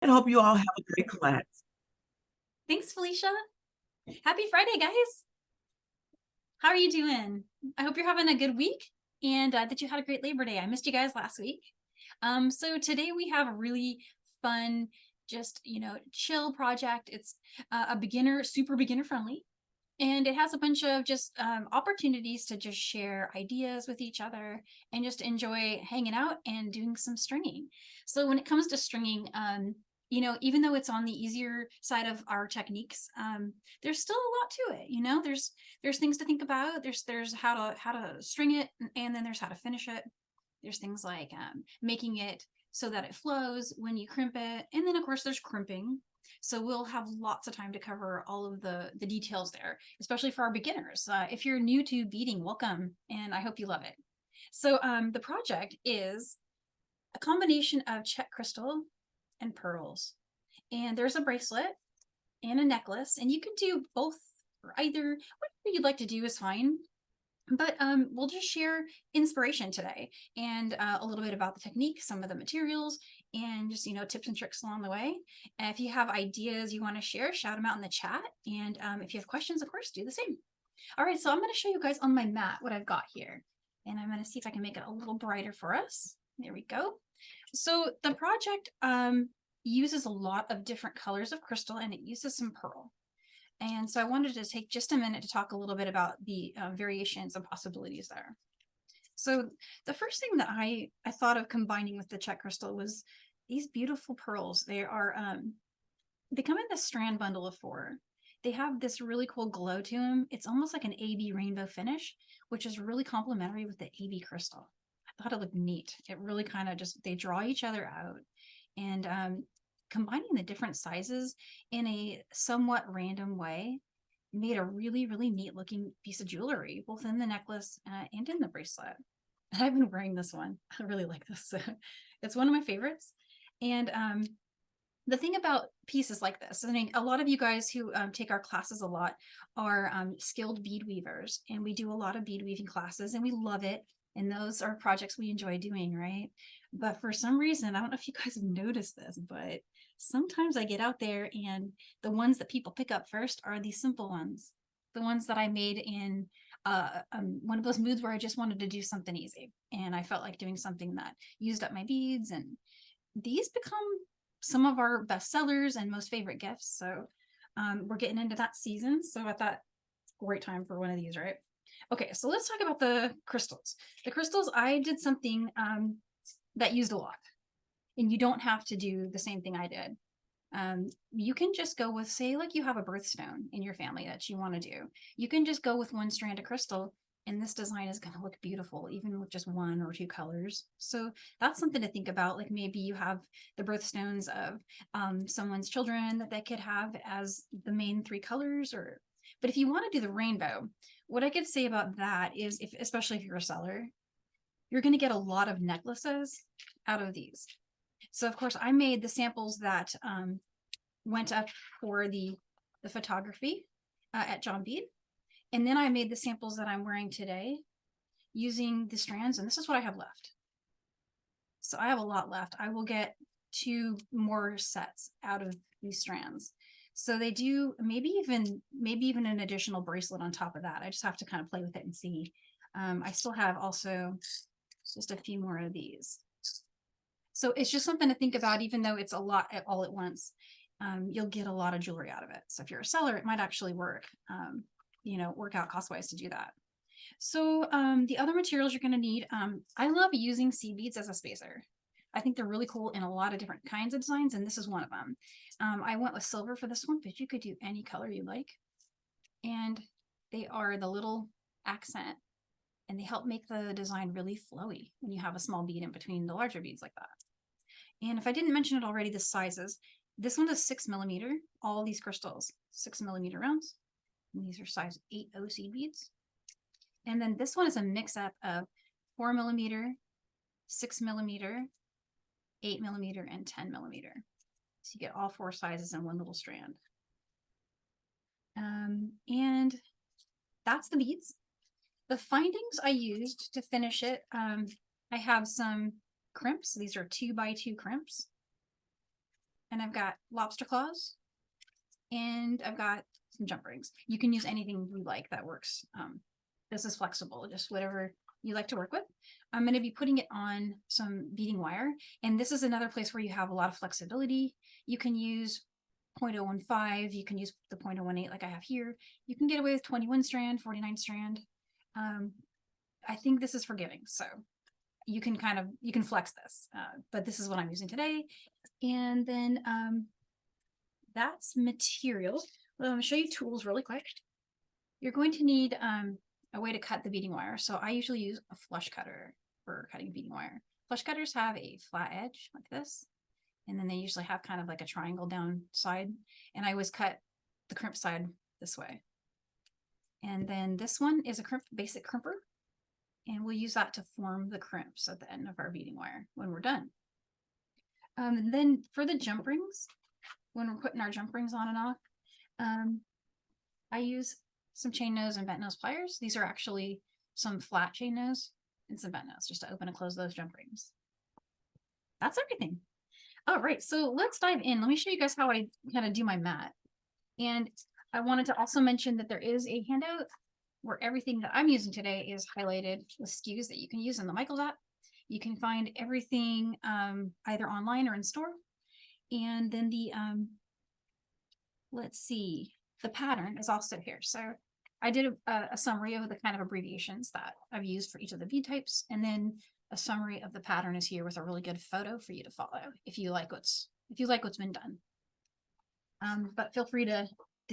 and hope you all have a great class. Thanks, Felicia. Happy Friday, guys. How are you doing? I hope you're having a good week and that you had a great Labor Day. I missed you guys last week. So today we have a really fun, just, chill project. It's super beginner friendly. And it has a bunch of just opportunities to just share ideas with each other and just enjoy hanging out and doing some stringing. So when it comes to stringing, even though it's on the easier side of our techniques, there's still a lot to it. There's things to think about. There's how to string it, and then there's how to finish it. There's things like making it so that it flows when you crimp it, and then of course there's crimping. So we'll have lots of time to cover all of the details there, especially for our beginners. If you're new to beading, welcome, and I hope you love it. So the project is a combination of Czech crystal and pearls. And there's a bracelet and a necklace, and you can do both or either. Whatever you'd like to do is fine. But we'll just share inspiration today and a little bit about the technique, some of the materials, and just, tips and tricks along the way. And if you have ideas you want to share, shout them out in the chat. And if you have questions, of course, do the same. All right, so I'm going to show you guys on my mat what I've got here. And I'm going to see if I can make it a little brighter for us. There we go. So the project uses a lot of different colors of crystal, and it uses some pearl. And so I wanted to take just a minute to talk a little bit about the variations and possibilities there. So the first thing that I thought of combining with the Czech crystal was these beautiful pearls. They come in this strand bundle of 4. They have this really cool glow to them. It's almost like an AB rainbow finish, which is really complementary with the AB crystal. I thought it looked neat. It really kind of they draw each other out. And combining the different sizes in a somewhat random way made a really, really neat looking piece of jewelry, both in the necklace and in the bracelet. And I've been wearing this one. I really like this. It's one of my favorites. And the thing about pieces like this, I think a lot of you guys who take our classes a lot are skilled bead weavers, and we do a lot of bead weaving classes, and we love it. And those are projects we enjoy doing, right? But for some reason, I don't know if you guys have noticed this, but sometimes I get out there and the ones that people pick up first are these simple ones, the ones that I made in one of those moods where I just wanted to do something easy. And I felt like doing something that used up my beads, and these become some of our best sellers and most favorite gifts. So we're getting into that season. So I thought, great time for one of these, right? Okay, so let's talk about the crystals. The crystals, I did something that used a lot, and you don't have to do the same thing I did. You can just go with, say, like you have a birthstone in your family that you want to do. You can just go with one strand of crystal, and this design is going to look beautiful, even with just 1 or 2 colors. So that's something to think about. Like maybe you have the birthstones of someone's children that they could have as the main 3 colors, but if you want to do the rainbow, what I could say about that is, especially if you're a seller, you're going to get a lot of necklaces out of these. So of course I made the samples that went up for the photography at John Bead. And then I made the samples that I'm wearing today using the strands, and this is what I have left. So I have a lot left. I will get 2 more sets out of these strands. So they do maybe even an additional bracelet on top of that. I just have to kind of play with it and see. I still have also just a few more of these. So it's just something to think about, even though it's a lot all at once. You'll get a lot of jewelry out of it. So if you're a seller, it might actually work out cost-wise to do that. So the other materials you're going to need, I love using seed beads as a spacer. I think they're really cool in a lot of different kinds of designs, and this is one of them. I went with silver for this one, but you could do any color you like. And they are the little accent, and they help make the design really flowy when you have a small bead in between the larger beads like that. And if I didn't mention it already, the sizes. This one is 6mm, all these crystals, 6mm rounds. And these are size 8 seed beads. And then this one is a mix-up of 4mm, 6mm, 8mm, and 10mm. So you get all 4 sizes in one little strand. And that's the beads. The findings I used to finish it, I have some crimps. These are 2x2 crimps. and I've got lobster claws, and I've got some jump rings. You can use anything you like that works. This is flexible, just whatever you like to work with. I'm going to be putting it on some beading wire, and this is another place where you have a lot of flexibility. You can use 0.015, you can use the 0.018 like I have here. You can get away with 21 strand, 49 strand. I think this is forgiving, so you can you can flex this, but this is what I'm using today. And then that's material. Well, I'm going to show you tools really quick. You're going to need a way to cut the beading wire. So I usually use a flush cutter for cutting beading wire. Flush cutters have a flat edge like this, and then they usually have kind of like a triangle down side. And I always cut the crimp side this way. And then this one is a basic crimper, and we'll use that to form the crimps at the end of our beading wire when we're done. And then for the jump rings, when we're putting our jump rings on and off, I use some chain nose and bent nose pliers. These are actually some flat chain nose and some bent nose, just to open and close those jump rings. That's everything. All right, so let's dive in. Let me show you guys how I kind of do my mat. And I wanted to also mention that there is a handout where everything that I'm using today is highlighted with SKUs that you can use in the Michaels app. You can find everything either online or in store. And then the, let's see, the pattern is also here. So I did a summary of the kind of abbreviations that I've used for each of the bead types. And then a summary of the pattern is here with a really good photo for you to follow if you like what's been done. But feel free to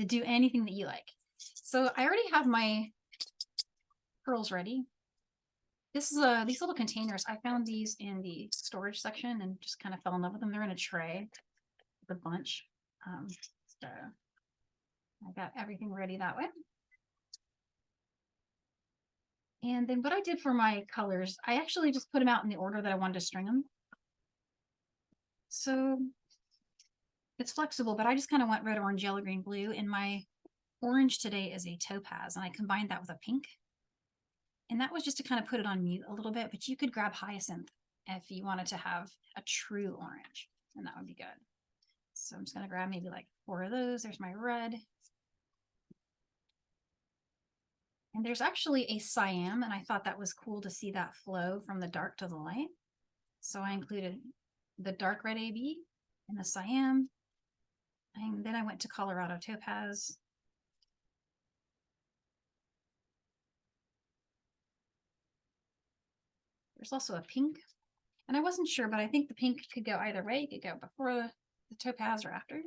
do anything that you like. So I already have my pearls ready. This is these little containers. I found these in the storage section and just kind of fell in love with them. They're in a tray with a bunch. So I got everything ready that way. And then what I did for my colors, I actually just put them out in the order that I wanted to string them. So it's flexible, but I just kind of went red, orange, yellow, green, blue. And my orange today is a topaz, and I combined that with a pink. And that was just to kind of put it on mute a little bit, but you could grab hyacinth if you wanted to have a true orange, and that would be good. So I'm just going to grab maybe like 4 of those. There's my red. And there's actually a Siam, and I thought that was cool to see that flow from the dark to the light. So I included the dark red AB and the Siam. And then I went to Colorado Topaz. There's also a pink, and I wasn't sure, but I think the pink could go either way. It could go before the topaz or after.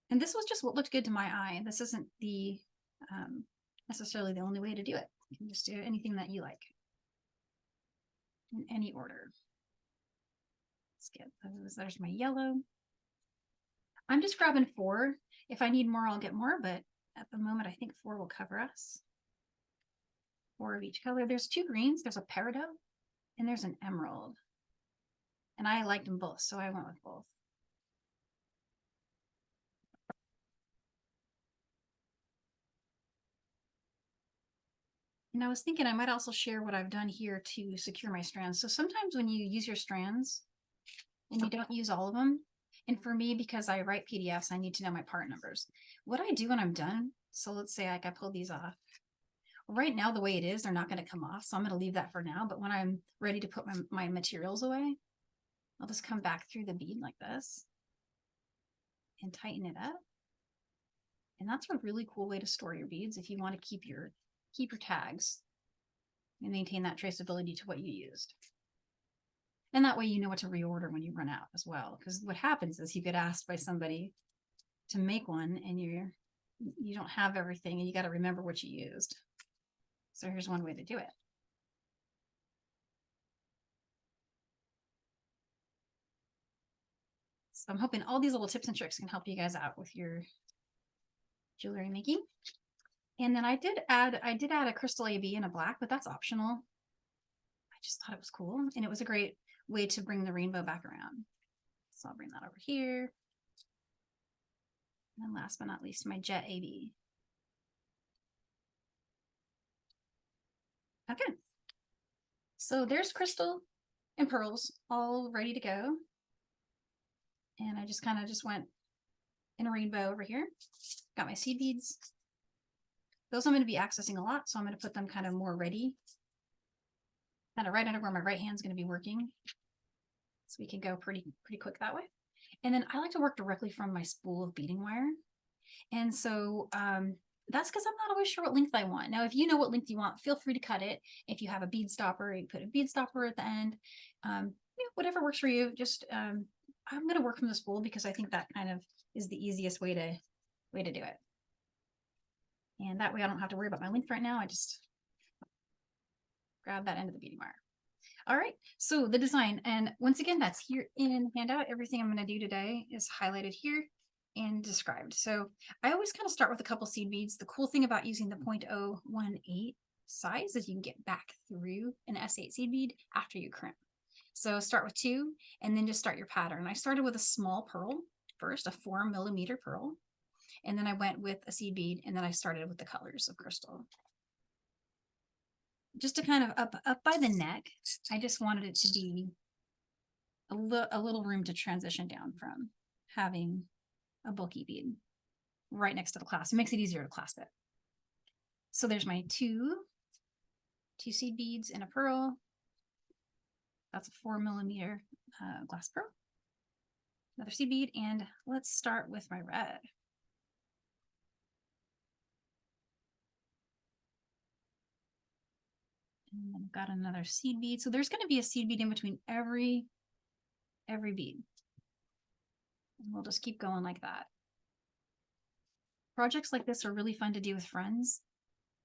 And this was just what looked good to my eye. This isn't the necessarily the only way to do it. You can just do anything that you like in any order. Let's get those. There's my yellow. I'm just grabbing 4. If I need more, I'll get more, but at the moment, I think 4 will cover us. 4 of each color. There's 2 greens. There's a peridot and there's an emerald. And I liked them both, so I went with both. And I was thinking I might also share what I've done here to secure my strands. So sometimes when you use your strands and you don't use all of them, and for me, because I write PDFs, I need to know my part numbers. What I do when I'm done, so let's say like I pulled these off. Right now, the way it is, they're not going to come off, so I'm going to leave that for now. But when I'm ready to put my materials away, I'll just come back through the bead like this and tighten it up. And that's a really cool way to store your beads if you want to keep your tags and maintain that traceability to what you used. And that way you know what to reorder when you run out as well. Because what happens is you get asked by somebody to make one and you don't have everything and you got to remember what you used. So here's one way to do it. So I'm hoping all these little tips and tricks can help you guys out with your jewelry making. And then I did add a crystal AB in a black, but that's optional. I just thought it was cool. And it was a great way to bring the rainbow back around. So I'll bring that over here. And then last but not least, my Jet AB. Okay. So there's crystal and pearls all ready to go. And I just kind of just went in a rainbow over here. Got my seed beads. Those I'm going to be accessing a lot, so I'm going to put them kind of more ready. Kind of right under where my right hand's going to be working. So we can go pretty quick that way. And then I like to work directly from my spool of beading wire. And so that's because I'm not always sure what length I want. Now, if you know what length you want, feel free to cut it. If you have a bead stopper, you put a bead stopper at the end. Whatever works for you. Just I'm going to work from the spool because I think that kind of is the easiest way to do it. And that way I don't have to worry about my length right now. I just grab that end of the beading wire. All right, so the design, and once again, that's here in the handout. Everything I'm going to do today is highlighted here and described. So I always kind of start with a couple seed beads. The cool thing about using the 0.018 size is you can get back through an S8 seed bead after you crimp. So start with 2 and then just start your pattern. I started with a small pearl first, a 4mm pearl, and then I went with a seed bead, and then I started with the colors of crystal. Just to kind of up by the neck, I just wanted it to be a little room to transition down from having a bulky bead right next to the clasp. It makes it easier to clasp it. So there's my two seed beads in a pearl. That's a 4mm glass pearl. Another seed bead, and let's start with my red. And I've got another seed bead. So there's going to be a seed bead in between every bead. And we'll just keep going like that. Projects like this are really fun to do with friends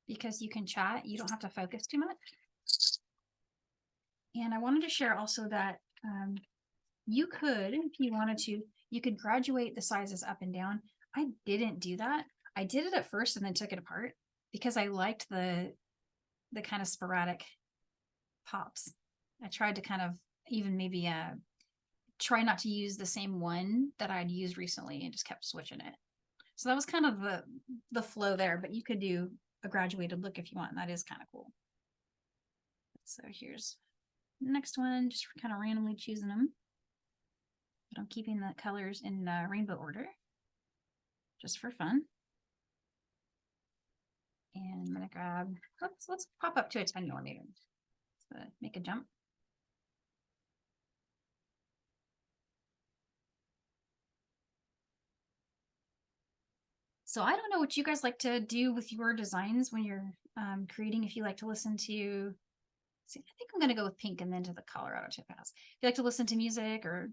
because you can chat. You don't have to focus too much. And I wanted to share also that you could, if you wanted to, you could graduate the sizes up and down. I didn't do that. I did it at first and then took it apart because I liked the kind of sporadic pops. I tried to kind of even maybe try not to use the same one that I'd used recently and just kept switching it. So that was kind of the flow there, but you could do a graduated look if you want, and that is kind of cool. So here's the next one, just kind of randomly choosing them. But I'm keeping the colors in rainbow order, just for fun. And I'm gonna grab, let's pop up to a 10mm. So make a jump. So I don't know what you guys like to do with your designs when you're creating. If you like to listen to, see, I think I'm gonna go with pink and then to the Colorado Topaz. If you like to listen to music or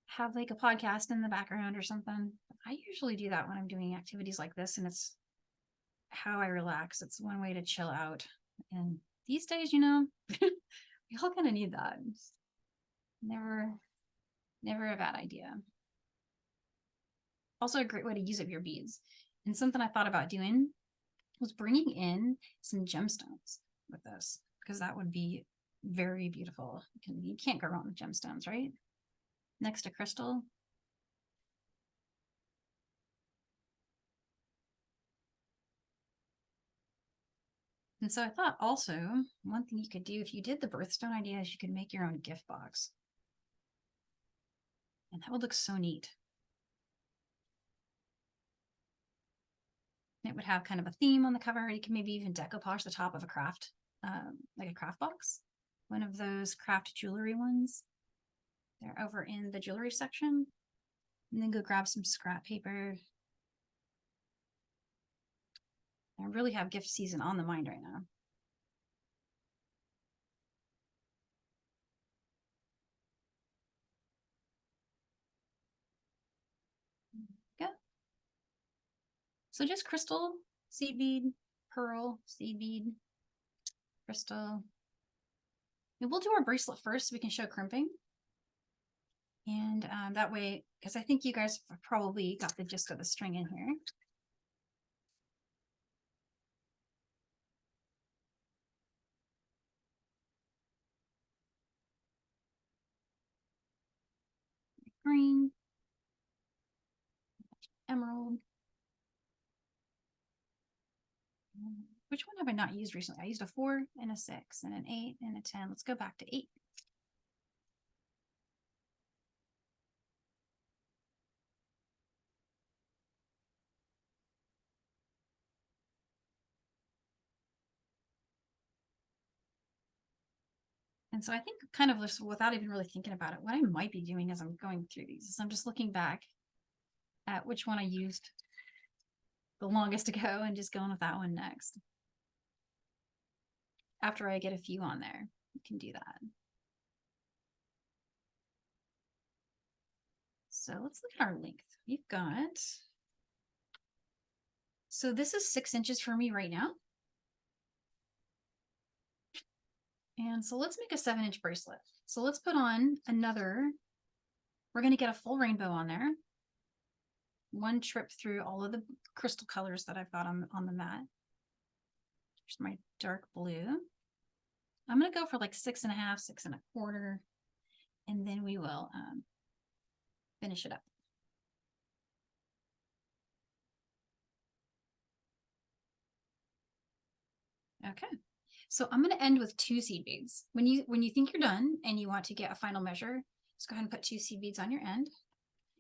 have like a podcast in the background or something, I usually do that when I'm doing activities like this, and it's how I relax. It's one way to chill out. And these days, you know, we all kind of need that. It's never a bad idea. Also a great way to use up your beads. And something I thought about doing was bringing in some gemstones with this, because that would be very beautiful. You can't go wrong with gemstones, right? Next to crystal. And so I thought also one thing you could do if you did the birthstone idea is you could make your own gift box. And that would look so neat. It would have kind of a theme on the cover. You can maybe even decoupage the top of a craft, like a craft box. One of those craft jewelry ones. They're over in the jewelry section. And then go grab some scrap paper. I really have gift season on the mind right now. Go. So just crystal, seed bead, pearl, seed bead, crystal. And we'll do our bracelet first so we can show crimping. And that way, because I think you guys probably got the gist of the string in here. Green, emerald. Which one have I not used recently? I used a 4 and a 6 and an 8 and a 10. Let's go back to 8. And so I think kind of just without even really thinking about it, what I might be doing as I'm going through these is I'm just looking back at which one I used the longest ago and just going with that one next. After I get a few on there, you can do that. So let's look at our length. We've got, so this is 6 inches for me right now. And so let's make a 7-inch bracelet. So let's put on another, we're going to get a full rainbow on there. One trip through all of the crystal colors that I've got on the mat. Here's my dark blue. I'm going to go for like 6.5, 6.25, and then we will finish it up. Okay, so I'm going to end with 2 seed beads. When you think you're done and you want to get a final measure, just go ahead and put 2 seed beads on your end.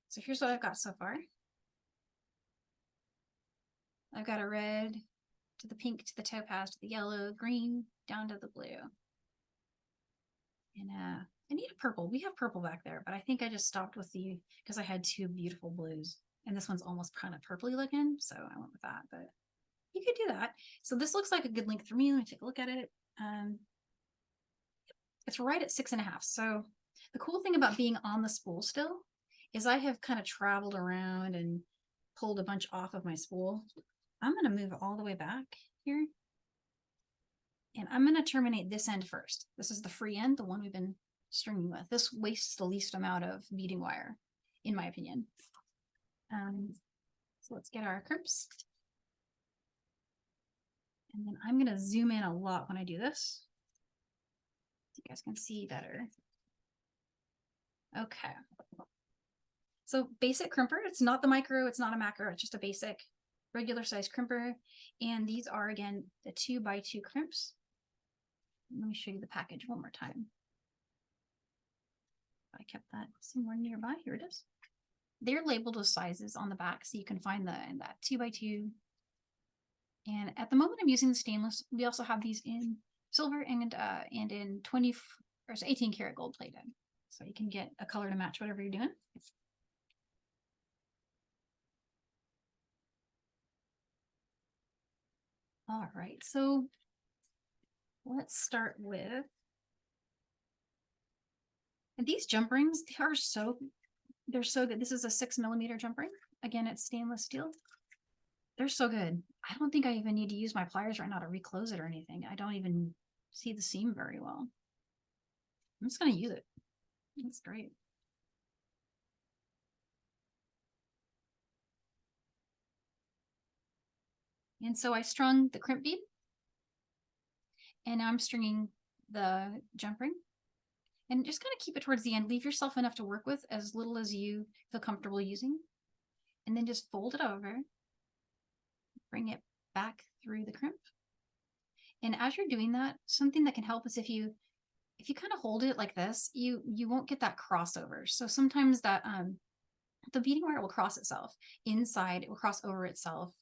So here's what I've got so far. I've got a red to the pink to the topaz to the yellow, green down to the blue. And I need a purple. We have purple back there, but I think I just stopped with the, because I had 2 beautiful blues. And this one's almost kind of purpley looking, so I went with that, but you could do that. So this looks like a good length for me. Let me take a look at it. It's right at 6.5. So the cool thing about being on the spool still is I have kind of traveled around and pulled a bunch off of my spool. I'm going to move all the way back here. And I'm going to terminate this end first. This is the free end, the one we've been stringing with. This wastes the least amount of beading wire, in my opinion. So let's get our crimps. And then I'm going to zoom in a lot when I do this, so you guys can see better. Okay. So basic crimper. It's not the micro, it's not a macro, it's just a basic regular size crimper. And these are, again, the 2x2 crimps. Let me show you the package one more time. I kept that somewhere nearby. Here it is. They're labeled with sizes on the back, so you can find that 2x2. And at the moment, I'm using the stainless. We also have these in silver and in 20 or 18 karat gold plated, so you can get a color to match whatever you're doing. All right, so let's start with, and these jump rings, they're so good. This is a 6mm jump ring. Again, it's stainless steel. They're so good. I don't think I even need to use my pliers right now to reclose it or anything. I don't even see the seam very well. I'm just going to use it. That's great. And so I strung the crimp bead, and now I'm stringing the jump ring. And just kind of keep it towards the end. Leave yourself enough to work with, as little as you feel comfortable using. And then just fold it over. Bring it back through the crimp. And as you're doing that, something that can help is if you kind of hold it like this, you won't get that crossover. So sometimes that the beading wire will cross itself inside, it will cross over itself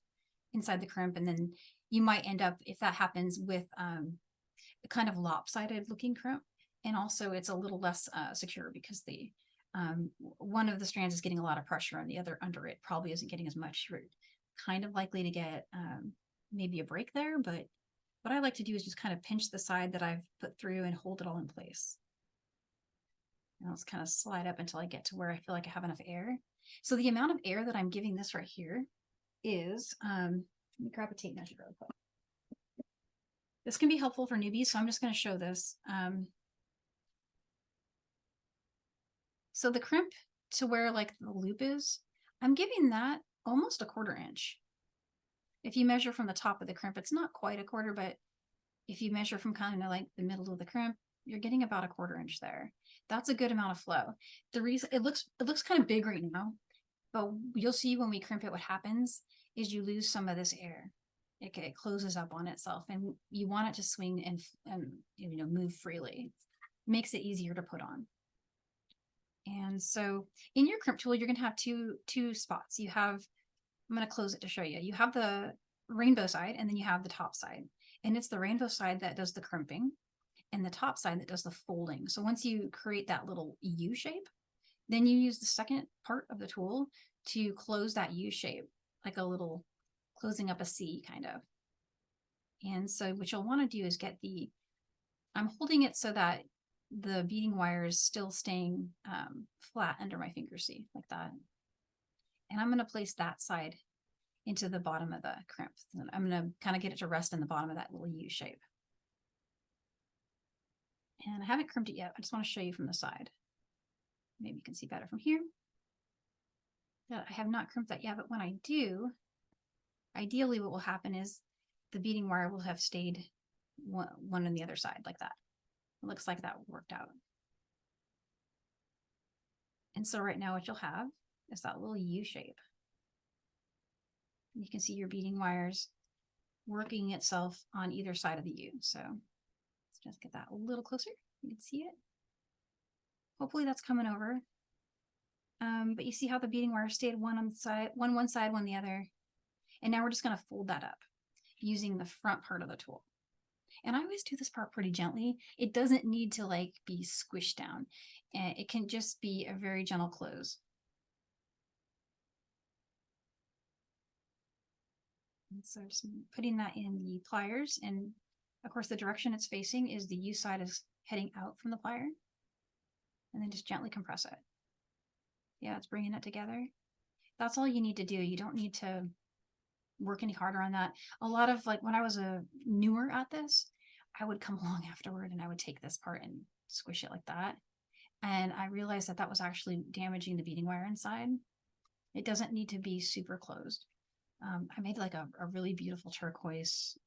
inside the crimp, and then you might end up, if that happens, with a kind of lopsided looking crimp. And also it's a little less secure because the one of the strands is getting a lot of pressure and the other under it probably isn't getting as much. You're kind of likely to get maybe a break there, but what I like to do is just kind of pinch the side that I've put through and hold it all in place. And I'll just kind of slide up until I get to where I feel like I have enough air. So the amount of air that I'm giving this right here is, let me grab a tape measure real quick. This can be helpful for newbies, so I'm just going to show this. So the crimp to where like the loop is, I'm giving that almost a 1/4 inch. If you measure from the top of the crimp, it's not quite a 1/4, but if you measure from kind of like the middle of the crimp, you're getting about a 1/4 inch there. That's a good amount of flow. The reason it looks kind of big right now, but you'll see when we crimp it, what happens is you lose some of this air. It closes up on itself, and you want it to swing and you know, move freely. Makes it easier to put on. And so in your crimp tool, you're going to have two spots. You have, I'm going to close it to show you. You have the rainbow side, and then you have the top side. And it's the rainbow side that does the crimping. and the top side that does the folding. So once you create that little U shape, then you use the second part of the tool to close that U shape, like a little closing up a C kind of. And so what you'll want to do is get I'm holding it so that the beading wire is still staying flat under my finger, see, like that. And I'm going to place that side into the bottom of the crimp. And I'm going to kind of get it to rest in the bottom of that little U shape. And I haven't crimped it yet. I just want to show you from the side. Maybe you can see better from here. I have not crimped that yet, but when I do, ideally what will happen is the beading wire will have stayed one on the other side like that. It looks like that worked out. And so right now what you'll have is that little U shape. You can see your beading wires working itself on either side of the U. So let's just get that a little closer. You can see it. Hopefully that's coming over. But you see how the beading wire stayed one on the side, one side, one the other. And now we're just going to fold that up using the front part of the tool. And I always do this part pretty gently. It doesn't need to like be squished down. And it can just be a very gentle close. And so just putting that in the pliers, and of course the direction it's facing is the U side is heading out from the plier, and then just gently compress it. Yeah, it's bringing it together. That's all you need to do. You don't need to work any harder on that. A lot of, like, when I was newer at this, I would come along afterward and I would take this part and squish it like that. And I realized that that was actually damaging the beading wire inside. It doesn't need to be super closed. I made like a really beautiful turquoise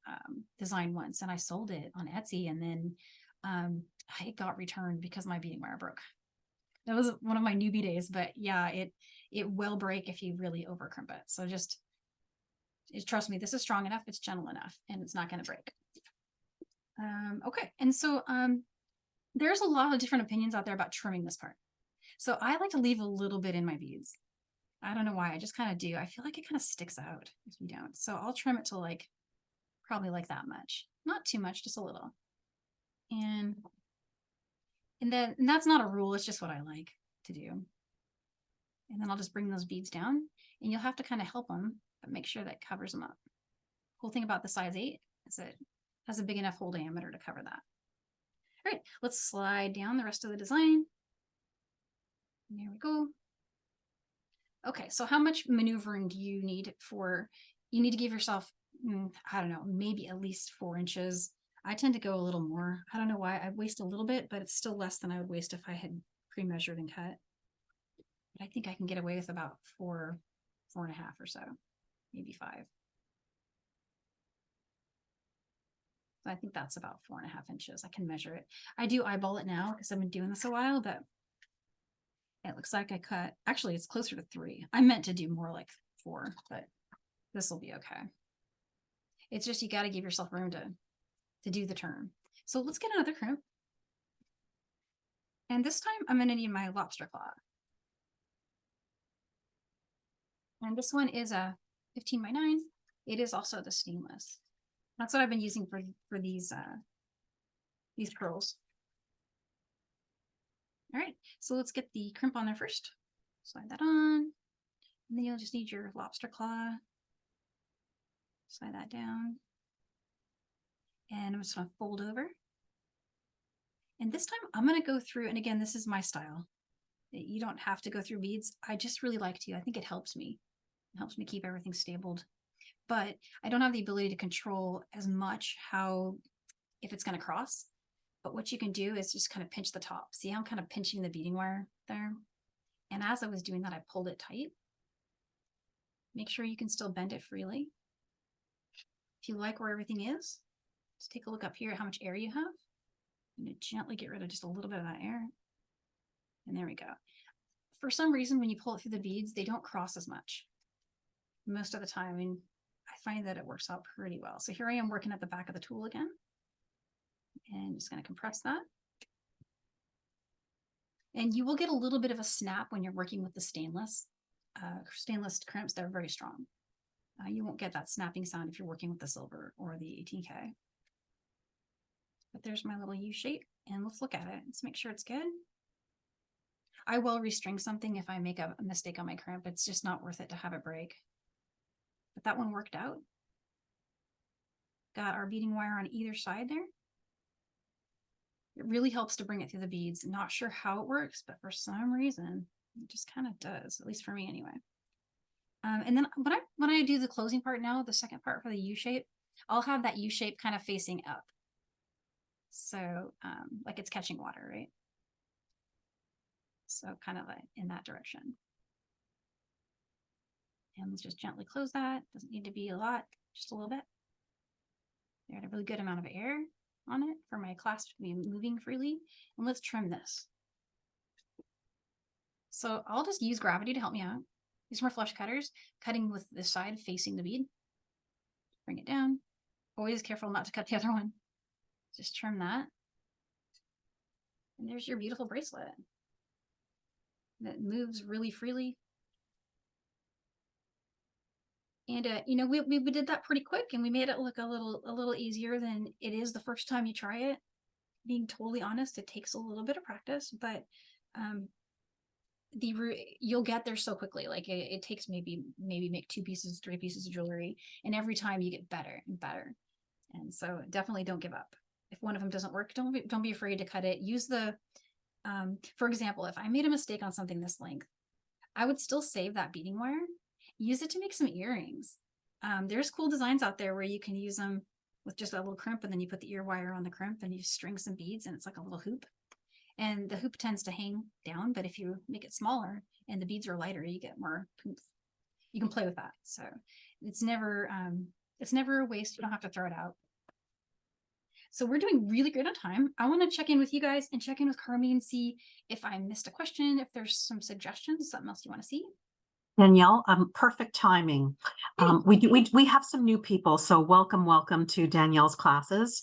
design once, and I sold it on Etsy, and then it got returned because my beading wire broke. That was one of my newbie days, but yeah, it will break if you really over crimp it. So just trust me, this is strong enough, it's gentle enough, and it's not going to break. Okay, and so there's a lot of different opinions out there about trimming this part. So I like to leave a little bit in my beads. I don't know why, I just kind of do. I feel like it kind of sticks out if you don't. So I'll trim it to like, probably like that much. Not too much, just a little. And that's not a rule, it's just what I like to do. And then I'll just bring those beads down, and you'll have to kind of help them, but make sure that covers them up. Cool thing about the size 8 is it has a big enough hole diameter to cover that. All right, let's slide down the rest of the design. And there we go. Okay, so how much maneuvering do you need you need to give yourself, I don't know, maybe at least 4 inches. I tend to go a little more. I don't know why. I waste a little bit, but it's still less than I would waste if I had pre-measured and cut. But I think I can get away with about 4.5 or so, maybe 5. So I think that's about 4.5 inches. I can measure it. I do eyeball it now because I've been doing this a while, but it looks like I cut, actually it's closer to 3. I meant to do more like 4, but this will be okay. It's just, you got to give yourself room to do the turn. So let's get another crimp. And this time I'm going to need my lobster claw. And this one is a 15 by 9. It is also the stainless. That's what I've been using for these curls. All right, so let's get the crimp on there first. Slide that on, and then you'll just need your lobster claw. Slide that down. And I'm just gonna fold over. And this time I'm gonna go through, and again, this is my style. You don't have to go through beads. I just really like to. I think it helps me. It helps me keep everything stabled. But I don't have the ability to control as much if it's gonna cross. But what you can do is just kind of pinch the top. See how I'm kind of pinching the beading wire there? And as I was doing that, I pulled it tight. Make sure you can still bend it freely. If you like where everything is, just take a look up here at how much air you have. I'm going to gently get rid of just a little bit of that air. And there we go. For some reason, when you pull it through the beads, they don't cross as much. Most of the time, I find that it works out pretty well. So here I am working at the back of the tool again. And just going to compress that. And you will get a little bit of a snap when you're working with the stainless crimps. They're very strong. You won't get that snapping sound if you're working with the silver or the 18K. But there's my little U shape, and let's look at it. Let's make sure it's good. I will restring something if I make a mistake on my crimp. It's just not worth it to have it break. But that one worked out. Got our beading wire on either side there. It really helps to bring it through the beads. Not sure how it works, but for some reason, it just kind of does, at least for me anyway. And then when I do the closing part now, the second part for the U shape, I'll have that U shape kind of facing up. So like it's catching water, right? So kind of in that direction. And let's just gently close that. Doesn't need to be a lot, just a little bit. There had a really good amount of air on it for my clasp to be moving freely. And let's trim this. So I'll just use gravity to help me out. Use more flush cutters, cutting with this side facing the bead. Bring it down. Always careful not to cut the other one. Just trim that. And there's your beautiful bracelet. That moves really freely. And you know, we did that pretty quick, and we made it look a little easier than it is the first time you try it. Being totally honest, it takes a little bit of practice, but you'll get there so quickly. Like it takes maybe make 2 pieces, 3 pieces of jewelry, and every time you get better and better. And so definitely don't give up. If one of them doesn't work, don't be afraid to cut it. Use the for example, if I made a mistake on something this length, I would still save that beading wire. Use it to make some earrings. There's cool designs out there where you can use them with just a little crimp, and then you put the ear wire on the crimp and you string some beads, and it's like a little hoop. And the hoop tends to hang down, but if you make it smaller and the beads are lighter, you get more poof. You can play with that. So it's never a waste. You don't have to throw it out. So we're doing really great on time. I want to check in with you guys and check in with Carmi and see if I missed a question, if there's some suggestions, something else you want to see. Danielle, perfect timing. We have some new people, so welcome to Danielle's classes.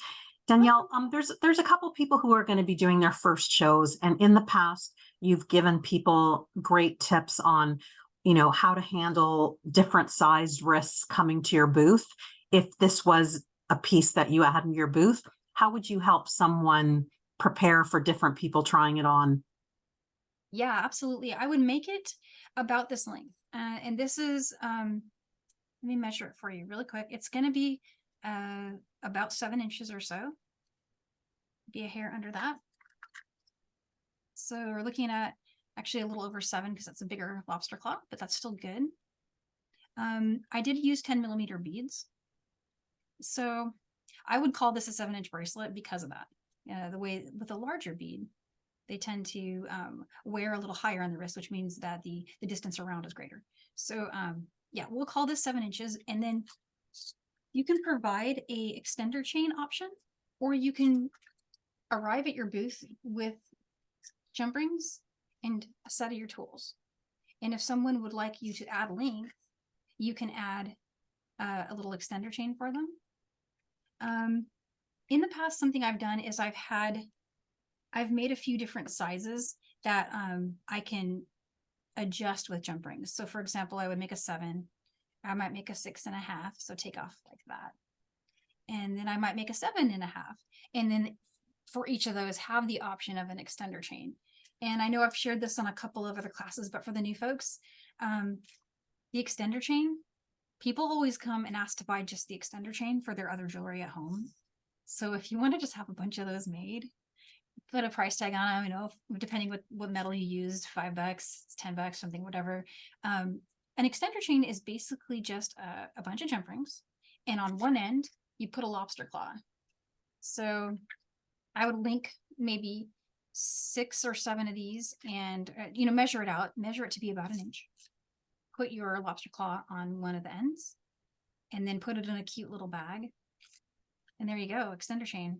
Danielle, there's a couple people who are going to be doing their first shows, and in the past, you've given people great tips on, you know, how to handle different sized wrists coming to your booth. If this was a piece that you had in your booth, how would you help someone prepare for different people trying it on? Yeah, absolutely. I would make it about this length. And this is, let me measure it for you really quick. It's going to be about 7 inches or so. Be a hair under that. So we're looking at actually a little over 7 because that's a bigger lobster claw, but that's still good. I did use 10mm beads. So I would call this a 7-inch bracelet because of that. The way with a larger bead, they tend to wear a little higher on the wrist, which means that the distance around is greater. So yeah, we'll call this 7 inches. And then you can provide a extender chain option, or you can arrive at your booth with jump rings and a set of your tools. And if someone would like you to add length, you can add a little extender chain for them. In the past, something I've done is I've made a few different sizes that I can adjust with jump rings. So for example, I would make a 7. I might make a 6.5. So take off like that. And then I might make a 7.5. And then for each of those, have the option of an extender chain. And I know I've shared this on a couple of other classes, but for the new folks, the extender chain, people always come and ask to buy just the extender chain for their other jewelry at home. So if you want to just have a bunch of those made, put a price tag on them, you know, depending what metal you used, $5, $10, something, whatever. An extender chain is basically just a bunch of jump rings. And on one end, you put a lobster claw. So I would link maybe 6 or 7 of these and, you know, measure it out, measure it to be about 1 inch. Put your lobster claw on one of the ends and then put it in a cute little bag. And there you go, extender chain.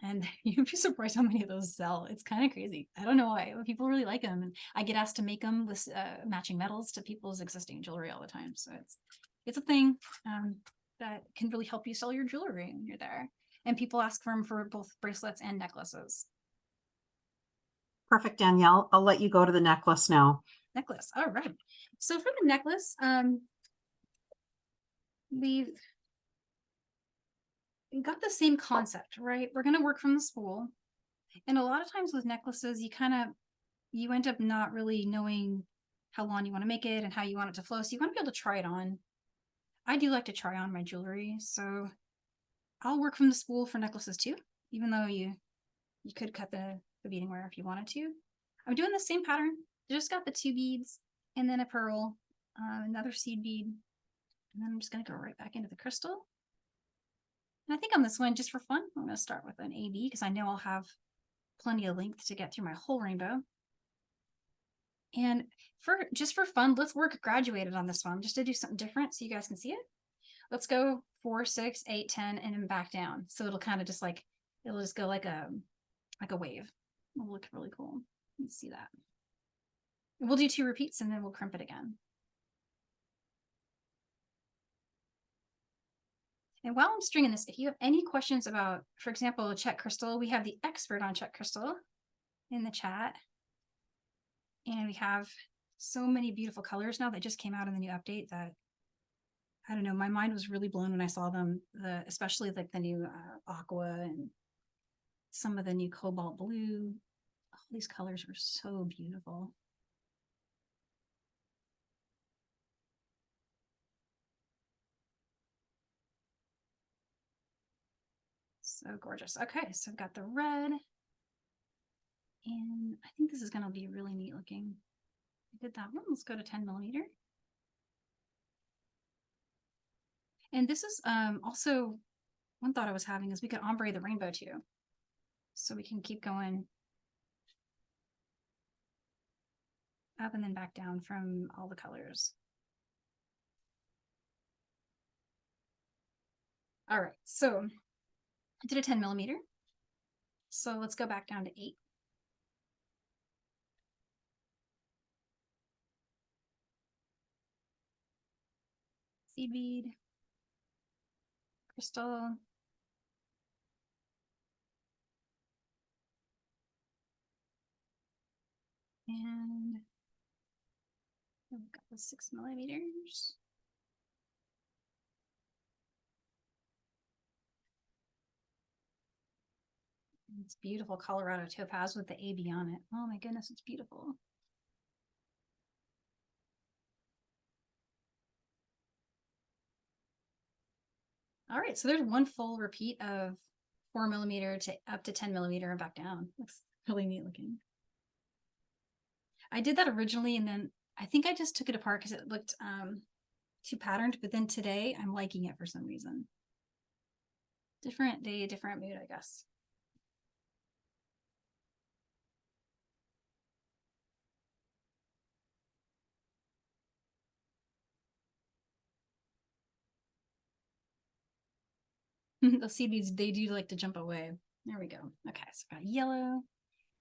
And you'd be surprised how many of those sell. It's kind of crazy. I don't know why, but people really like them. And I get asked to make them with matching metals to people's existing jewelry all the time. So it's a thing that can really help you sell your jewelry when you're there. And people ask for them for both bracelets and necklaces. Perfect, Danielle. I'll let you go to the necklace now. Necklace. All right. So for the necklace, we've got the same concept, right? We're going to work from the spool. And a lot of times with necklaces, you end up not really knowing how long you want to make it and how you want it to flow. So you want to be able to try it on. I do like to try on my jewelry. So I'll work from the spool for necklaces too, even though you could cut the beading wire if you wanted to. I'm doing the same pattern. Just got the 2 beads and then a pearl, another seed bead. And then I'm just going to go right back into the crystal. And I think on this one, just for fun, I'm going to start with an AB because I know I'll have plenty of length to get through my whole rainbow. And just for fun, let's work graduated on this one, just to do something different so you guys can see it. Let's go 4, 6, 8, 10, and then back down. So it'll kind of just like, it'll just go like a wave. It'll look really cool. Let's see that. We'll do 2 repeats and then we'll crimp it again. And while I'm stringing this, if you have any questions about, for example, Czech crystal, we have the expert on Czech crystal in the chat. And we have so many beautiful colors now that just came out in the new update that, I don't know, my mind was really blown when I saw them, especially like the new aqua and some of the new cobalt blue. All these colors are so beautiful. So gorgeous. Okay, so I've got the red. And I think this is going to be really neat looking. I did that one. Let's go to 10 millimeter. And this is also one thought I was having is we could ombre the rainbow too. So we can keep going up and then back down from all the colors. All right, so I did a 10 millimeter. So let's go back down to 8. Seed bead, crystal, and we've got the 6 millimeters. It's beautiful Colorado Topaz with the AB on it. Oh my goodness, it's beautiful. All right, so there's one full repeat of 4 millimeter to up to 10 millimeter and back down. Looks really neat looking. I did that originally and then I think I just took it apart because it looked too patterned, but then today I'm liking it for some reason. Different day, different mood, I guess. The seed beads, they do like to jump away. There we go. Okay, so I've got yellow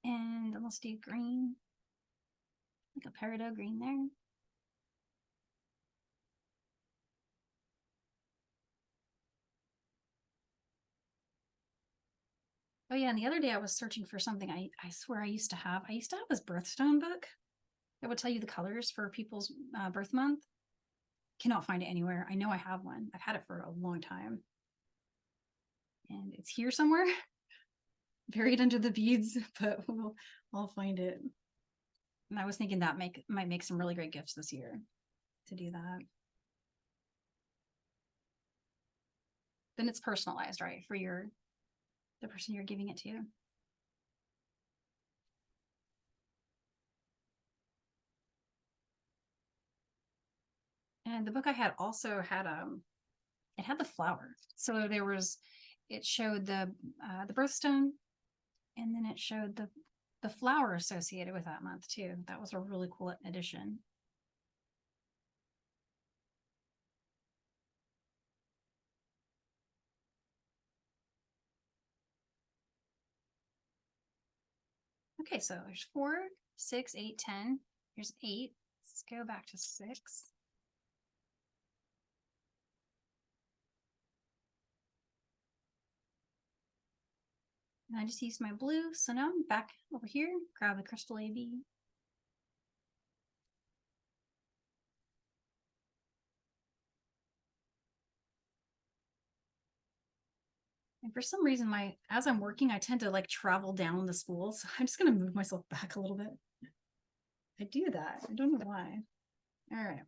and let's do green. Like a peridot green there. Oh yeah, and the other day I was searching for something I swear I used to have. I used to have this birthstone book that would tell you the colors for people's birth month. Cannot find it anywhere. I know I have one. I've had it for a long time. And it's here somewhere, buried under the beads, but I'll find it. And I was thinking that might make some really great gifts this year to do that. Then it's personalized, right, for the person you're giving it to. And the book I had also had it had the flower. So it showed the birthstone, and then it showed the flower associated with that month too. That was a really cool addition. Okay, so there's 4, 6, 8, 10. Here's 8. Let's go back to 6. And I just used my blue. So now I'm back over here, grab the crystal AB. And for some reason, as I'm working, I tend to like travel down the spool. So I'm just going to move myself back a little bit. I do that. I don't know why. All right.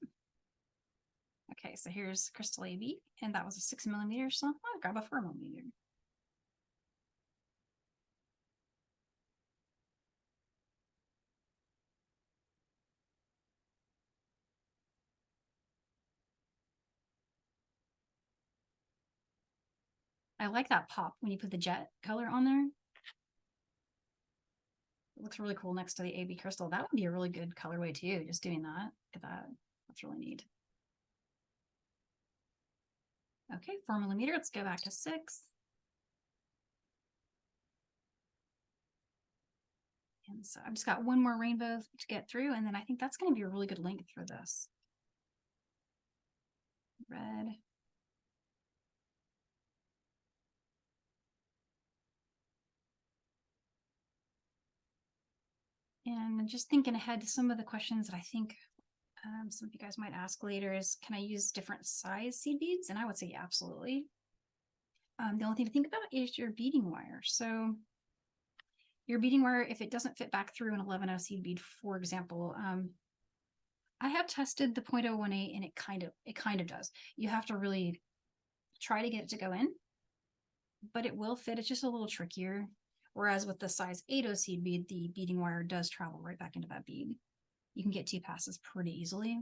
Okay, so here's Crystal AB, and that was a 6mm, so I'll grab a 4mm. I like that pop when you put the jet color on there. It looks really cool next to the AB crystal. That would be a really good colorway too, just doing that. Look at that. That's really neat. Okay, 4mm. Let's go back to 6. And so I've just got one more rainbow to get through, and then I think that's going to be a really good length for this. Red. And just thinking ahead to some of the questions that I think some of you guys might ask later is, can I use different size seed beads? And I would say absolutely. The only thing to think about is your beading wire. So your beading wire, if it doesn't fit back through an 11/0 seed bead, for example, I have tested the 0.018 and it kind of does. You have to really try to get it to go in, but it will fit. It's just a little trickier. Whereas with the size 8/0 seed bead, the beading wire does travel right back into that bead. You can get 2 passes pretty easily.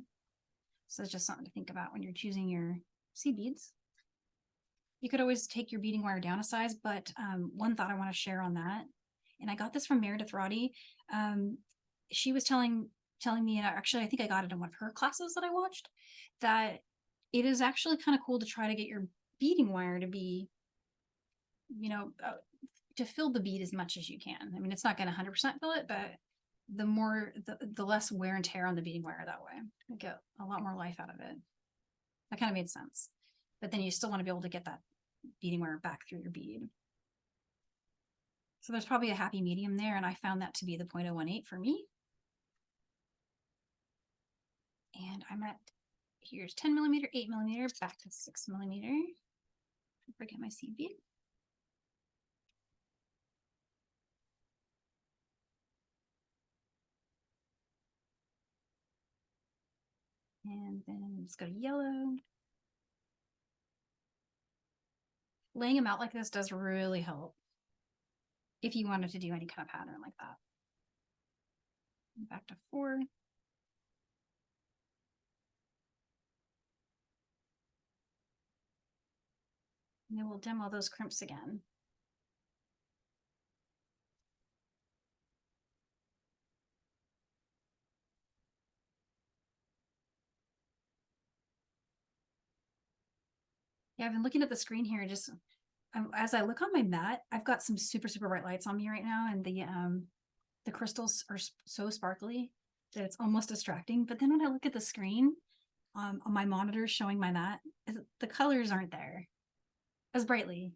So it's just something to think about when you're choosing your seed beads. You could always take your beading wire down a size, but one thought I want to share on that, and I got this from Meredith Roddy. She was telling me, and actually I think I got it in one of her classes that I watched, that it is actually kind of cool to try to get your beading wire to be, to fill the bead as much as you can. I mean, it's not going to 100% fill it, but the less wear and tear on the beading wire that way. You get a lot more life out of it. That kind of made sense. But then you still want to be able to get that beading wire back through your bead. So there's probably a happy medium there, and I found that to be the 0.018 for me. And I'm at, here's 10mm, 8mm, back to 6mm. Forget my seed bead. And then let's go to yellow. Laying them out like this does really help if you wanted to do any kind of pattern like that. Back to 4. And then we'll demo those crimps again. Yeah, I've been looking at the screen here, just as I look on my mat, I've got some super bright lights on me right now, and the crystals are so sparkly that it's almost distracting. But then when I look at the screen on my monitor showing my mat, the colors aren't there as brightly.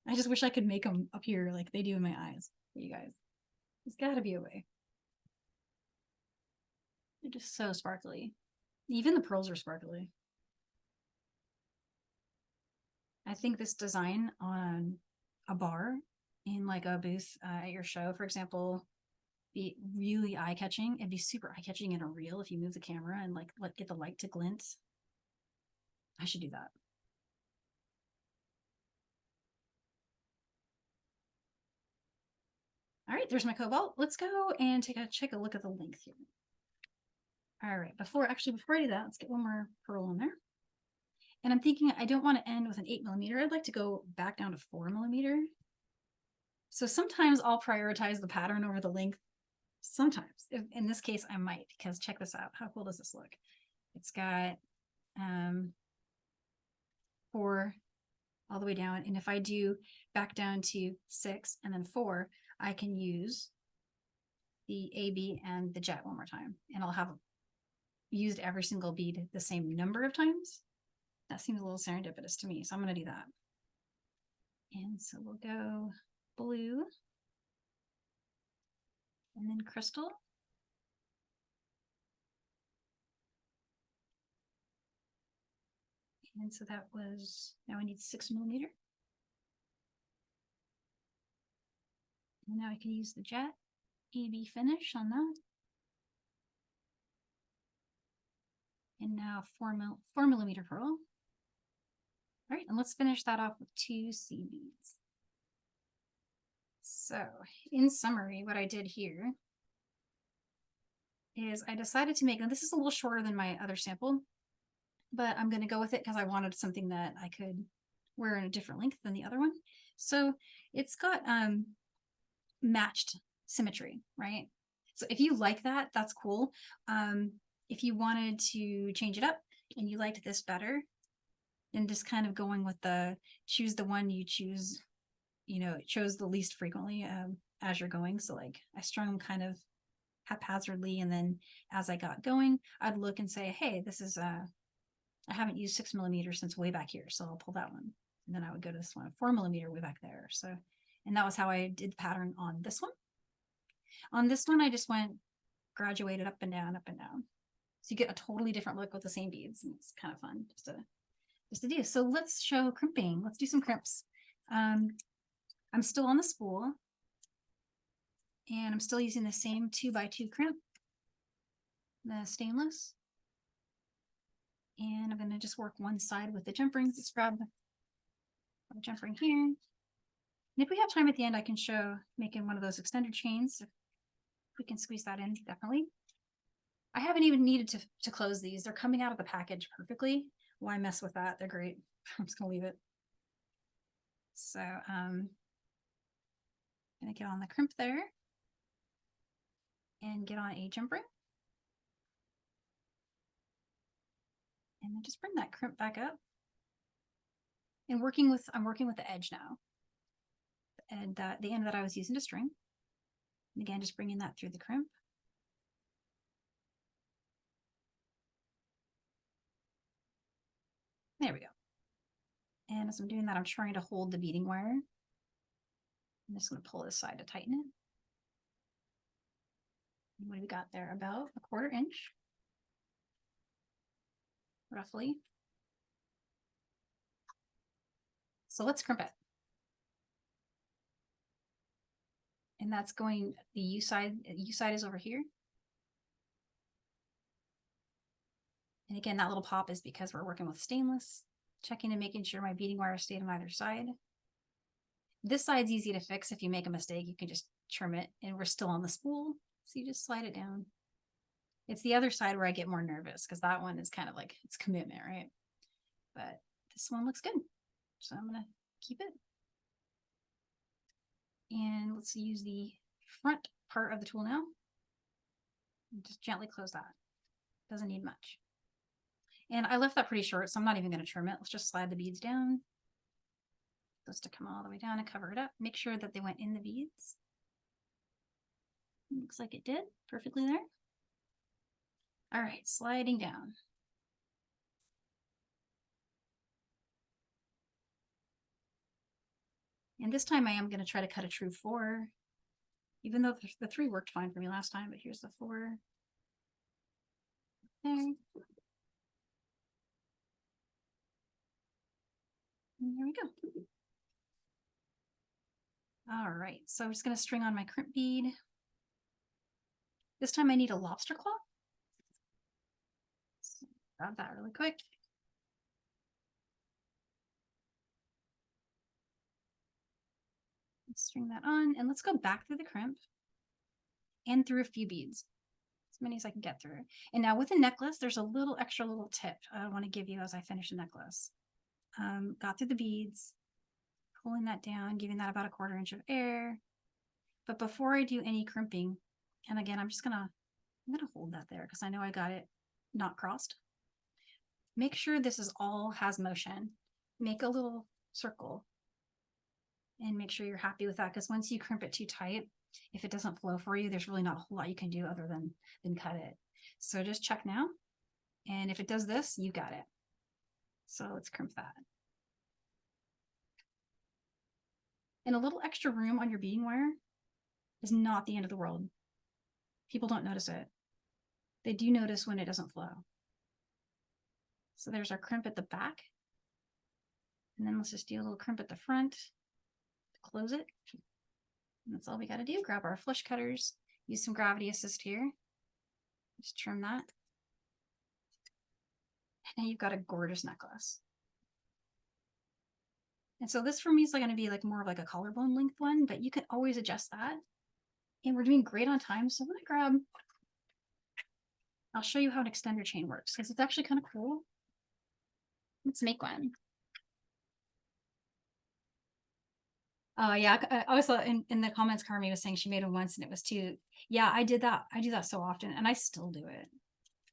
I just wish I could make them appear like they do in my eyes for you guys. There's got to be a way. They're just so sparkly. Even the pearls are sparkly. I think this design on a bar in like a booth at your show, for example, be really eye-catching. It'd be super eye-catching in a reel if you move the camera and like get the light to glint. I should do that. All right, there's my cobalt. Let's go and check a look at the length here. All right, before I do that, let's get one more pearl in there. And I'm thinking I don't want to end with an 8mm. I'd like to go back down to 4mm. So sometimes I'll prioritize the pattern over the length. Sometimes, in this case, I might, because check this out. How cool does this look? It's got 4 all the way down. And if I do back down to 6 and then 4, I can use the AB and the jet one more time. And I'll have used every single bead the same number of times. That seems a little serendipitous to me. So I'm going to do that. And so we'll go blue and then crystal. And so that was, now I need 6mm. And now I can use the Jet AB finish on that. And now 4mm pearl. All right, and let's finish that off with 2 seed beads. So in summary, what I did here is I decided to make, now this is a little shorter than my other sample, but I'm going to go with it because I wanted something that I could wear in a different length than the other one. So it's got matched symmetry, right? So if you like that, that's cool. If you wanted to change it up and you liked this better, then just kind of going with the, choose the one you choose, you know, it chose the least frequently as you're going. So like I strung them kind of haphazardly, and then as I got going, I'd look and say, hey, this is I haven't used 6mm since way back here, so I'll pull that one. And then I would go to this one, 4mm way back there. So, and that was how I did the pattern on this one. On this one, I just went graduated up and down, up and down. So you get a totally different look with the same beads, and it's kind of fun just to do. So let's show crimping. Let's do some crimps. I'm still on the spool, and I'm still using the same 2x2 crimp, the stainless. And I'm going to just work one side with the jump ring. Just grab the jump ring here. And if we have time at the end, I can show making one of those extended chains. If we can squeeze that in, definitely. I haven't even needed to close these. They're coming out of the package perfectly. Why mess with that? They're great. I'm just going to leave it. So I'm going to get on the crimp there and get on a jump ring. And then just bring that crimp back up. And I'm working with the edge now. And the end that I was using to string. And again, just bringing that through the crimp. There we go. And as I'm doing that, I'm trying to hold the beading wire. I'm just going to pull this side to tighten it. And what do we got there? About 1/4 inch. Roughly. So let's crimp it. And that's going, the U side is over here. And again, that little pop is because we're working with stainless, checking and making sure my beading wire stayed on either side. This side's easy to fix. If you make a mistake, you can just trim it, and we're still on the spool. So you just slide it down. It's the other side where I get more nervous because that one is kind of like, it's commitment, right? But this one looks good. So I'm gonna keep it. And let's use the front part of the tool now. And just gently close that. Doesn't need much. And I left that pretty short, so I'm not even going to trim it. Let's just slide the beads down. Those to come all the way down and cover it up. Make sure that they went in the beads. Looks like it did perfectly there. All right, sliding down. And this time I am going to try to cut a true 4, even though the 3 worked fine for me last time, but here's the 4. There. And there we go. All right, so I'm just going to string on my crimp bead. This time I need a lobster claw. So grab that really quick. String that on, and let's go back through the crimp and through a few beads, as many as I can get through. And now with a necklace, there's a little extra little tip I want to give you as I finish the necklace. Got through the beads, pulling that down, giving that about 1/4 inch of air. But before I do any crimping, and again, I'm gonna hold that there because I know I got it not crossed. Make sure this is all has motion. Make a little circle and make sure you're happy with that, because once you crimp it too tight, if it doesn't flow for you, there's really not a whole lot you can do other than cut it. So just check now. And if it does this, you got it. So let's crimp that. And a little extra room on your beading wire is not the end of the world. People don't notice it. They do notice when it doesn't flow. So there's our crimp at the back. And then let's just do a little crimp at the front to close it. And that's all we got to do. Grab our flush cutters, use some gravity assist here. Just trim that. And now you've got a gorgeous necklace. And so this for me is going to be like more of like a collarbone length one, but you can always adjust that. And we're doing great on time. So I'm going to grab, I'll show you how an extender chain works because it's actually kind of cool. Let's make one. Oh yeah, I was in the comments, Carmi was saying she made one once and it was too. Yeah, I did that. I do that so often and I still do it.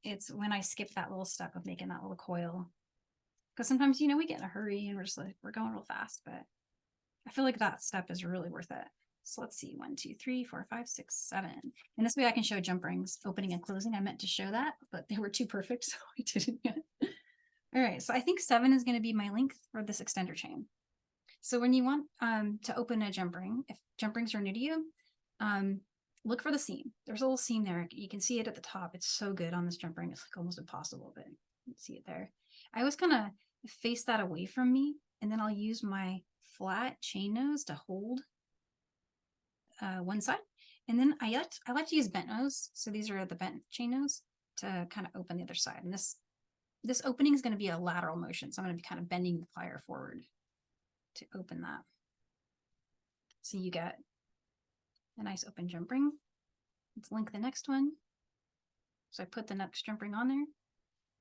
It's when I skip that little step of making that little coil. Because sometimes, you know, we get in a hurry and we're just like, we're going real fast, but I feel like that step is really worth it. So let's see, 1, 2, 3, 4, 5, 6, 7. And this way I can show jump rings opening and closing. I meant to show that, but they were too perfect, so I didn't yet. All right, so I think 7 is going to be my length for this extender chain. So when you want to open a jump ring, if jump rings are new to you, look for the seam. There's a little seam there. You can see it at the top. It's so good on this jump ring. It's like almost impossible, but you can see it there. I always kind of face that away from me, and then I'll use my flat chain nose to hold one side. And then I like to use bent nose. So these are the bent chain nose to kind of open the other side. And this opening is going to be a lateral motion. So I'm going to be kind of bending the plier forward to open that. So you get a nice open jump ring. Let's link the next one. So I put the next jump ring on there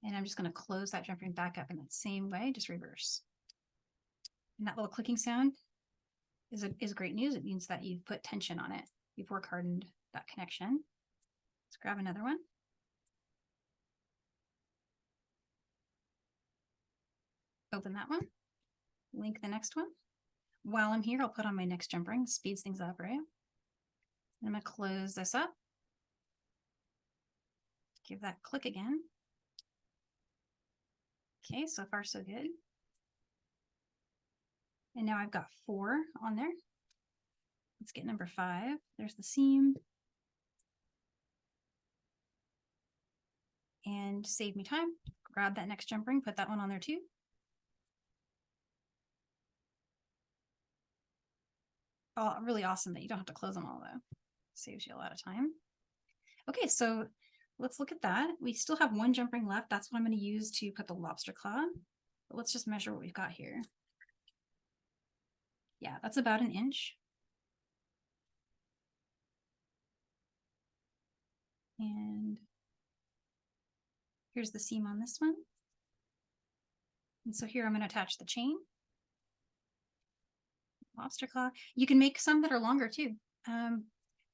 and I'm just going to close that jump ring back up in that same way, just reverse. And that little clicking sound is great news. It means that you've put tension on it. You've work hardened that connection. Let's grab another one. Open that one. Link the next one. While I'm here, I'll put on my next jump ring. Speeds things up, right? I'm going to close this up. Give that click again. Okay, so far so good. And now I've got 4 on there. Let's get number 5. There's the seam. And save me time. Grab that next jump ring, put that one on there too. Oh, really awesome that you don't have to close them all though. Saves you a lot of time. Okay, so let's look at that. We still have 1 jump ring left. That's what I'm going to use to put the lobster claw. But let's just measure what we've got here. Yeah, that's about 1 inch. And here's the seam on this one. And so here I'm going to attach the chain. Lobster claw. You can make some that are longer too.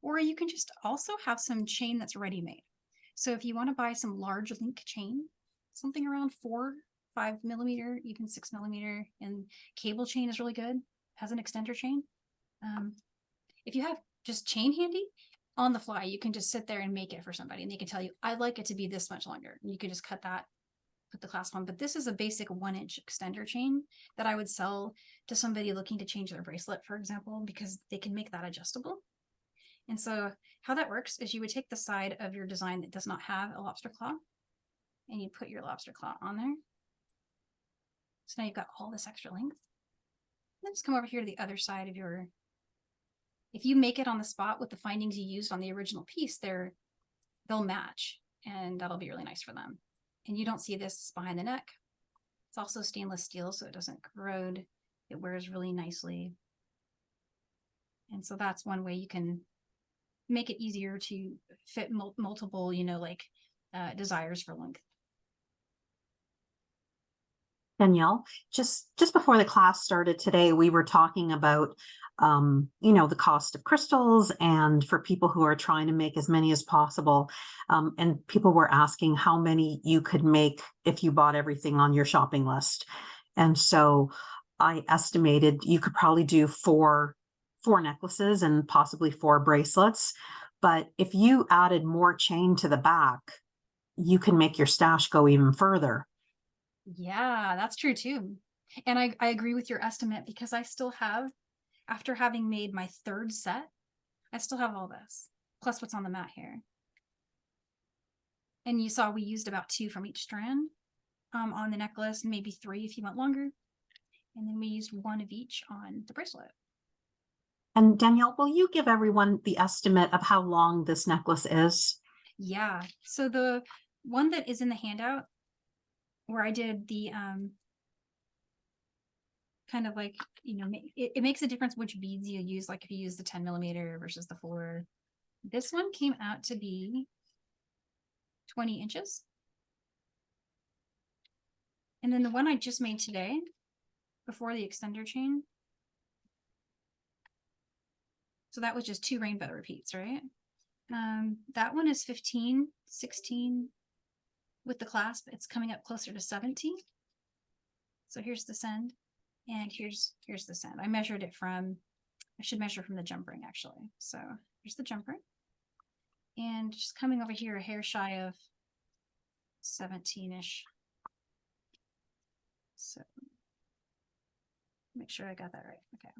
Or you can just also have some chain that's ready made. So if you want to buy some large link chain, something around 4, 5 millimeter, even 6 millimeter, and cable chain is really good as an extender chain. If you have just chain handy, on the fly, you can just sit there and make it for somebody and they can tell you, I'd like it to be this much longer. And you can just cut that, put the clasp on. But this is a basic 1-inch extender chain that I would sell to somebody looking to change their bracelet, for example, because they can make that adjustable. And so how that works is you would take the side of your design that does not have a lobster claw and you put your lobster claw on there. So now you've got all this extra length. Then just come over here to the other side of your, if you make it on the spot with the findings you used on the original piece, they'll match and that'll be really nice for them. And you don't see this behind the neck. It's also stainless steel, so it doesn't corrode. It wears really nicely. And so that's one way you can make it easier to fit multiple, you know, like desires for length. Danielle, just before the class started today, we were talking about, you know, the cost of crystals and for people who are trying to make as many as possible. And people were asking how many you could make if you bought everything on your shopping list. And so I estimated you could probably do four necklaces and possibly 4 bracelets. But if you added more chain to the back, you can make your stash go even further. Yeah, that's true too. And I agree with your estimate because I still have, after having made my 3rd set, I still have all this, plus what's on the mat here. And you saw we used about 2 from each strand on the necklace, maybe 3 if you want longer. And then we used 1 of each on the bracelet. And Danielle, will you give everyone the estimate of how long this necklace is? Yeah. So the one that is in the handout where I did the kind of like, you know, it makes a difference which beads you use, like if you use the 10 millimeter versus the 4. This one came out to be 20 inches. And then the one I just made today, before the extender chain. So that was just 2 rainbow repeats, right? That one is 15, 16 with the clasp. It's coming up closer to 17. So here's the send, and here's the send. I measured it from, I should measure from the jump ring actually. So here's the jump ring, and just coming over here a hair shy of 17-ish. So make sure I got that right. Okay,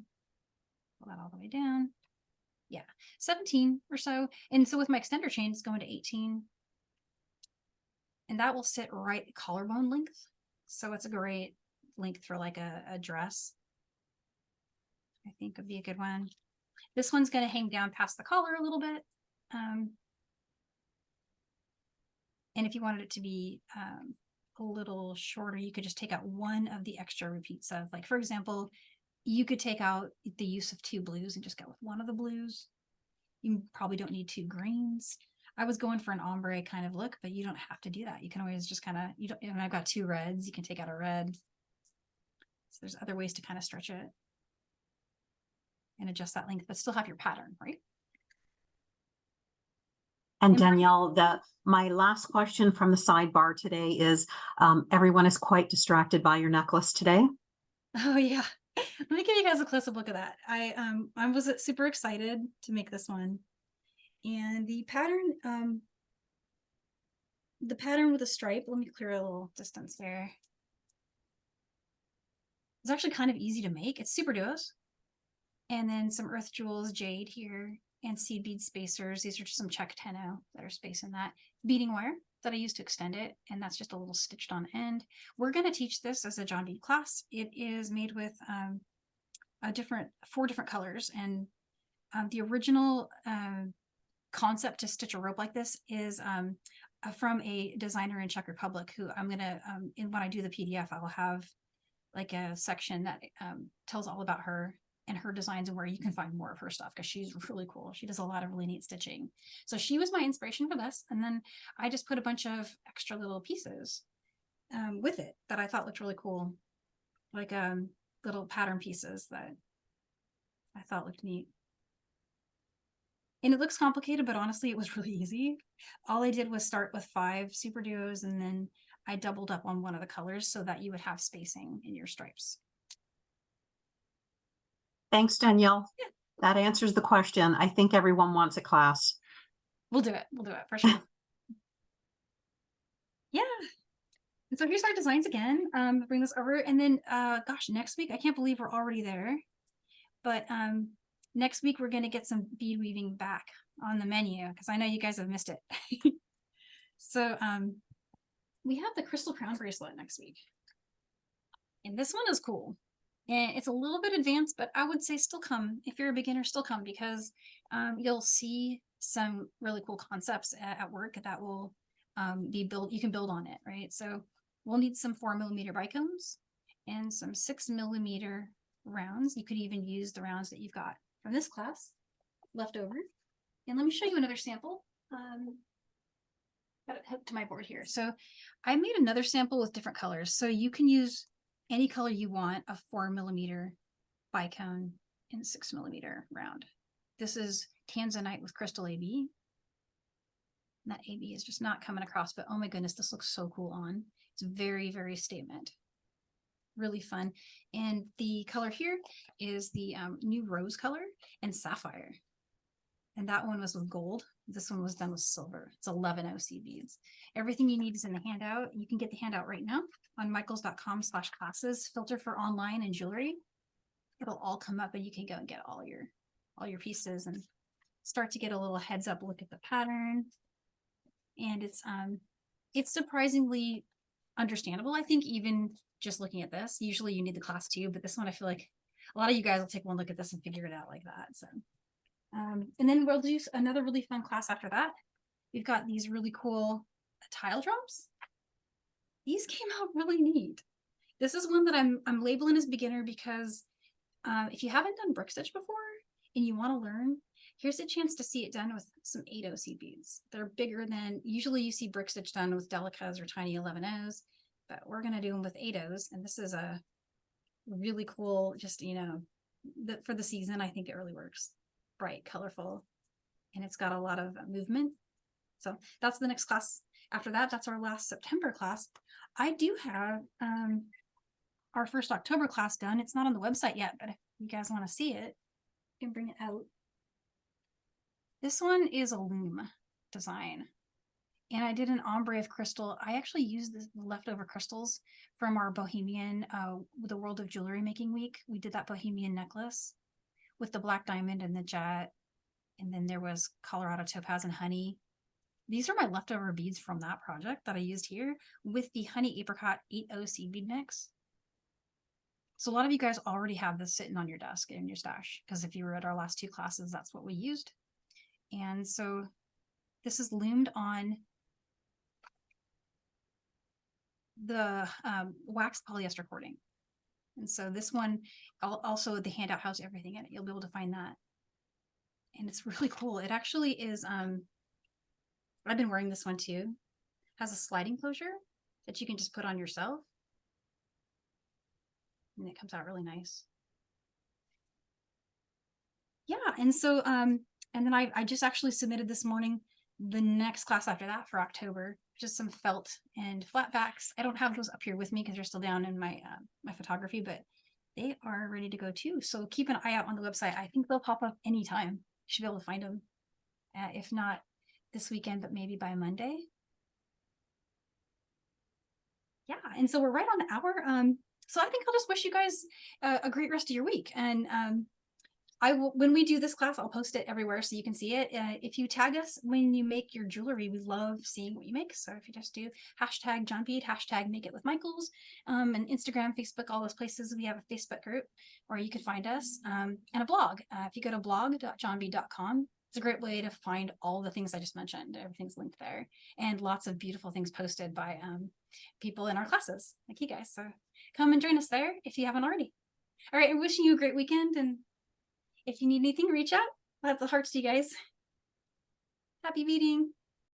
pull that all the way down. Yeah, 17 or so. And so with my extender chain, it's going to 18. And that will sit right at collarbone length. So it's a great length for like a dress. I think would be a good one. This one's going to hang down past the collar a little bit. And if you wanted it to be a little shorter, you could just take out one of the extra repeats of, like, for example, you could take out the use of 2 blues and just go with one of the blues. You probably don't need 2 greens. I was going for an ombre kind of look, but you don't have to do that. You can always just kind of, you don't, and I've got 2 reds, you can take out a red. So there's other ways to kind of stretch it and adjust that length, but still have your pattern, right? And Danielle, my last question from the sidebar today is, everyone is quite distracted by your necklace today. Oh yeah. Let me give you guys a close-up look at that. I was super excited to make this one. And the pattern with the stripe, let me clear a little distance there. It's actually kind of easy to make. It's super duos. And then some earth jewels, jade here, and seed bead spacers. These are just some Czech tenno that are spacing that. Beading wire that I used to extend it, and that's just a little stitched on end. We're going to teach this as a John Bead class. It is made with 4 different colors, and the original concept to stitch a rope like this is from a designer in Czech Republic who I'm gonna when I do the PDF, I will have like a section that tells all about her and her designs and where you can find more of her stuff, because she's really cool. She does a lot of really neat stitching. So she was my inspiration for this, and then I just put a bunch of extra little pieces with it that I thought looked really cool, like little pattern pieces that I thought looked neat. And it looks complicated, but honestly, it was really easy. All I did was start with 5 super duos, and then I doubled up on one of the colors so that you would have spacing in your stripes. Thanks, Danielle. Yeah. That answers the question. I think everyone wants a class. We'll do it. We'll do it for sure. Yeah. And so here's our designs again. Bring this over, and then gosh, next week, I can't believe we're already there. But next week we're going to get some bead weaving back on the menu, because I know you guys have missed it. So we have the crystal crown bracelet next week, and this one is cool, and it's a little bit advanced, but I would say still come. If you're a beginner, still come, because you'll see some really cool concepts at work that will be built. You can build on it, right? So we'll need some 4 millimeter bicones and some 6 millimeter rounds. You could even use the rounds that you've got from this class left over. And let me show you another sample. Got it hooked to my board here. So I made another sample with different colors. So you can use any color you want, a 4 millimeter bicone and 6 millimeter round. This is Tanzanite with Crystal AB. And that AB is just not coming across, but oh my goodness, this looks so cool on. It's very, very statement. Really fun. And the color here is the new rose color and sapphire. And that one was with gold. This one was done with silver. It's 11 OC beads. Everything you need is in the handout. You can get the handout right now on michaels.com/classes, filter for online and jewelry. It'll all come up, and you can go and get all your pieces and start to get a little heads up look at the pattern. And it's surprisingly understandable, I think, even just looking at this. Usually you need the class too, but this one I feel like a lot of you guys will take one look at this and figure it out like that. So, and then we'll do another really fun class after that. We've got these really cool tile drums. These came out really neat. This is one that I'm labeling as beginner because if you haven't done brick stitch before and you want to learn, here's a chance to see it done with some 8/0 seed beads. They're bigger than, usually you see brick stitch done with delicas or tiny 11/0s, but we're going to do them with 8/0s. And this is a really cool, just, you know, for the season, I think it really works. Bright, colorful, and it's got a lot of movement. So that's the next class. After that, that's our last September class. I do have our first October class done. It's not on the website yet, but if you guys want to see it, you can bring it out. This one is a loom design. And I did an ombre of crystal. I actually used the leftover crystals from our Bohemian, the World of Jewelry Making Week. We did that Bohemian necklace with the black diamond and the jet. And then there was Colorado Topaz and honey. These are my leftover beads from that project that I used here with the honey apricot 8/0 seed bead mix. So a lot of you guys already have this sitting on your desk in your stash, because if you were at our last two classes, that's what we used. And so this is loomed on the wax polyester cording. And so this one, also the handout has everything in it. You'll be able to find that. And it's really cool. It actually is, I've been wearing this one too. Has a sliding closure that you can just put on yourself. And it comes out really nice. Yeah, and so, and then I just actually submitted this morning the next class after that for October, just some felt and flat backs. I don't have those up here with me because they're still down in my my photography, but they are ready to go too. So keep an eye out on the website. I think they'll pop up anytime. You should be able to find them. If not this weekend, but maybe by Monday. Yeah, and so we're right on the hour. So I think I'll just wish you guys a great rest of your week. And I will, when we do this class, I'll post it everywhere so you can see it. If you tag us when you make your jewelry, we love seeing what you make. So if you just do hashtag John Bead, hashtag Make It With Michaels, and Instagram, Facebook, all those places, we have a Facebook group where you can find us, and a blog. If you go to blog.johnbead.com, it's a great way to find all the things I just mentioned. Everything's linked there, and lots of beautiful things posted by people in our classes, like you guys. So come and join us there if you haven't already. All right, I'm wishing you a great weekend, and if you need anything, reach out. Lots of hearts to you guys. Happy beading.